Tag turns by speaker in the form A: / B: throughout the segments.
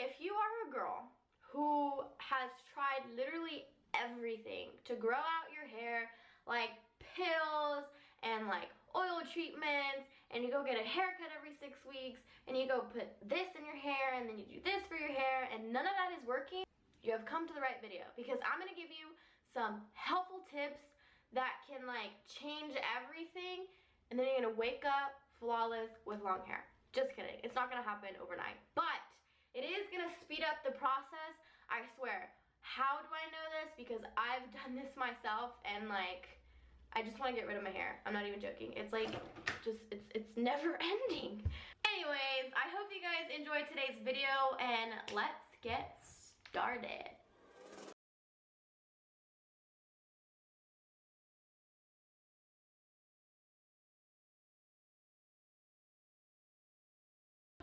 A: if you are a girl who has tried literally everything to grow out your hair, like pills and like oil treatments, and you go get a haircut every 6 weeks, and you go put this in your hair, and then you do this for your hair, and none of that is working, you have come to the right video, because I'm gonna give you some helpful tips that can like change everything, and then you're gonna wake up flawless with long hair. Just kidding, it's not gonna happen overnight, but it is gonna speed up the process, I swear. How do I know this? Because I've done this myself, and like, I just want to get rid of my hair. I'm not even joking. It's like, it's never ending. Anyways, I hope you guys enjoyed today's video, and let's get started.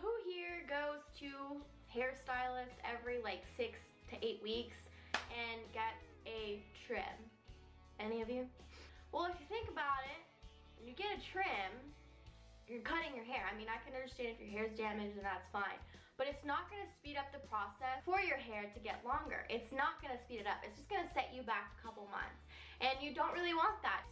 A: Who here goes to hairstylist every like 6 to 8 weeks and gets a trim? Any of you? Well, if you think about it, when you get a trim, you're cutting your hair. I mean, I can understand if your hair's damaged, and that's fine. But it's not gonna speed up the process for your hair to get longer. It's not gonna speed it up. It's just gonna set you back a couple months. And you don't really want that.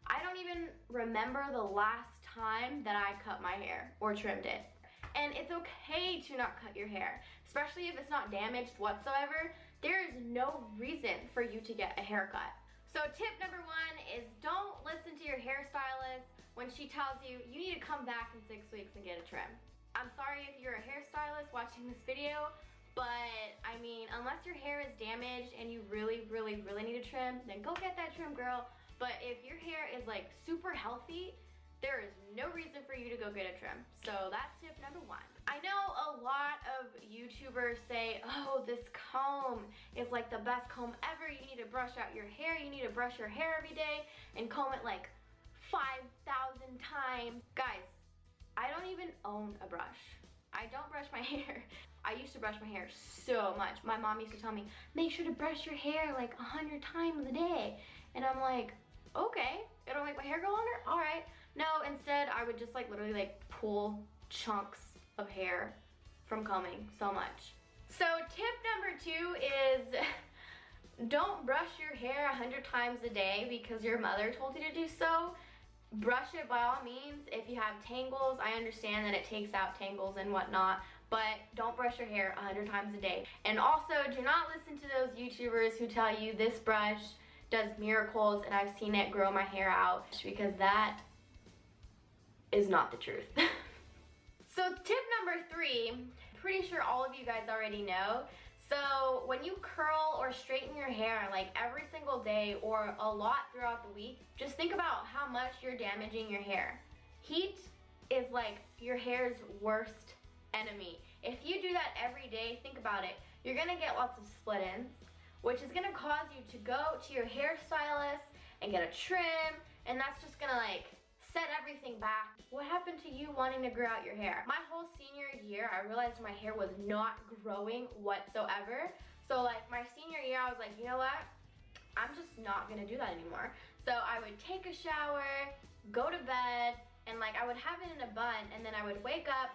A: I don't even remember the last time that I cut my hair or trimmed it. And it's okay to not cut your hair, especially if it's not damaged whatsoever. There is no reason for you to get a haircut. So tip number 1 is don't listen to your hairstylist when she tells you you need to come back in 6 weeks and get a trim. I'm sorry if you're a hairstylist watching this video, but I mean, unless your hair is damaged and you really need a trim, then go get that trim, girl. But if your hair is like super healthy, there is no reason for you to go get a trim. So that's tip number 1. I know a lot of YouTubers say, oh, this comb is like the best comb ever. You need to brush out your hair. You need to brush your hair every day and comb it like 5,000 times. Guys, I don't even own a brush. I don't brush my hair. I used to brush my hair so much. My mom used to tell me, make sure to brush your hair like 100 times a day. And I'm like, okay, it'll make my hair grow longer? All right. No, instead I would just like literally like pull chunks of hair from combing so much. So tip number 2 is don't brush your hair 100 times a day because your mother told you to do so. Brush it by all means. If you have tangles, I understand that it takes out tangles and whatnot, but don't brush your hair 100 times a day. And also, do not listen to those YouTubers who tell you this brush does miracles and I've seen it grow my hair out, because that is not the truth. So tip number 3, pretty sure all of you guys already know. So when you curl or straighten your hair like every single day or a lot throughout the week, just think about how much you're damaging your hair. Heat is like your hair's worst enemy. If you do that every day, think about it, you're gonna get lots of split ends, which is gonna cause you to go to your hairstylist and get a trim, and that's just gonna like set everything back. What happened to you wanting to grow out your hair? My whole senior year, I realized my hair was not growing whatsoever. So like my senior year, I was like, you know what? I'm just not gonna do that anymore. So I would take a shower, go to bed, and like I would have it in a bun, and then I would wake up,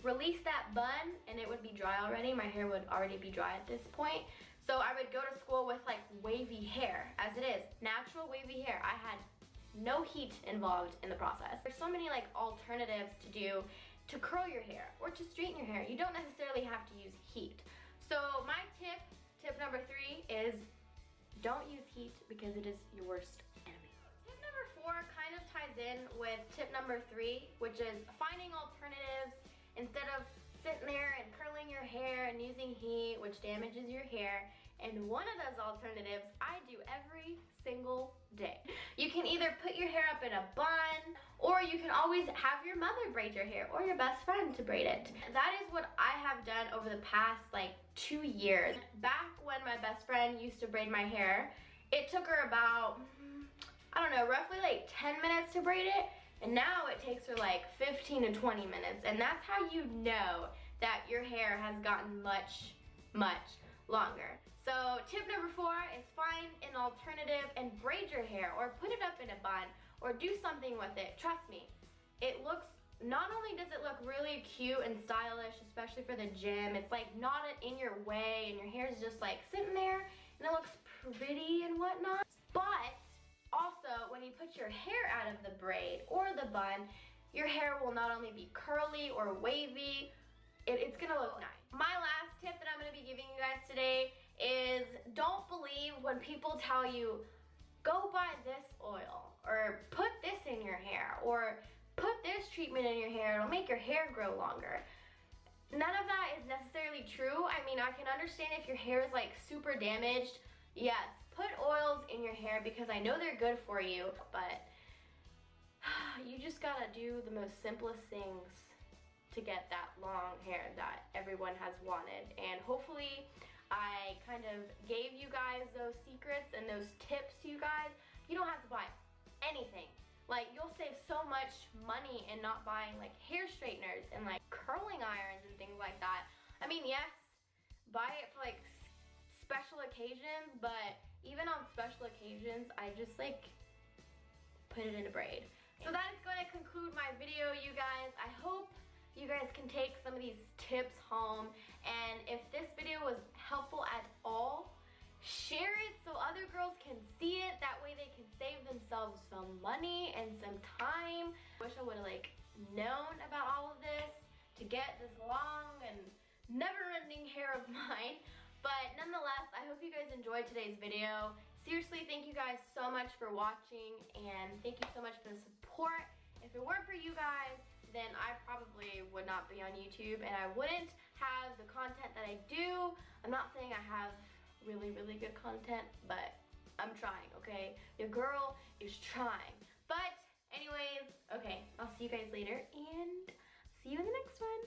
A: release that bun, and it would be dry already. My hair would already be dry at this point. So I would go to school with like wavy hair, as it is, natural wavy hair. I had no heat involved in the process. There's so many like alternatives to do to curl your hair or to straighten your hair. You don't necessarily have to use heat. So my tip number 3 is don't use heat because it is your worst enemy. Tip number 4 kind of ties in with tip number 3, which is finding alternatives instead of sitting there and curling your hair and using heat, which damages your hair. And one of those alternatives I do every single day. You can either put your hair up in a bun, or you can always have your mother braid your hair or your best friend to braid it. That is what I have done over the past like 2 years. Back when my best friend used to braid my hair, it took her about, I don't know, roughly like 10 minutes to braid it. And now it takes her like 15 to 20 minutes. And that's how you know that your hair has gotten much longer. So tip number 4 is find an alternative and braid your hair or put it up in a bun or do something with it. Trust me, it looks not only does it look really cute and stylish, especially for the gym, it's like not in your way and your hair's just like sitting there and it looks pretty and whatnot. But also, when you put your hair out of the braid or the bun, your hair will not only be curly or wavy, it's gonna look nice. My last tip that I'm gonna be giving you guys today is don't believe when people tell you, go buy this oil, or put this in your hair, or put this treatment in your hair, it'll make your hair grow longer. None of that is necessarily true. I mean, I can understand if your hair is like super damaged. Yes, put oils in your hair because I know they're good for you, but you just gotta do the most simplest things to get that long hair that everyone has wanted. And hopefully I kind of gave you guys those secrets and those tips to you guys. You don't have to buy anything. Like, you'll save so much money in not buying like hair straighteners and like curling irons and things like that. I mean, yes, buy it for like special occasions, but even on special occasions, I just like put it in a braid. So that is going to conclude my video, you guys. I hope you guys can take some of these tips home, and if this video was helpful at all, share it so other girls can see it. That way they can save themselves some money and some time. Wish I would have like known about all of this to get this long and never-ending hair of mine. But nonetheless, I hope you guys enjoyed today's video. Seriously, thank you guys so much for watching, and thank you so much for the support. If it weren't for you guys, then I probably would not be on YouTube, and I wouldn't have the content that I do. I'm not saying I have really, really good content, but I'm trying, okay? Your girl is trying. But anyways, okay, I'll see you guys later, and see you in the next one.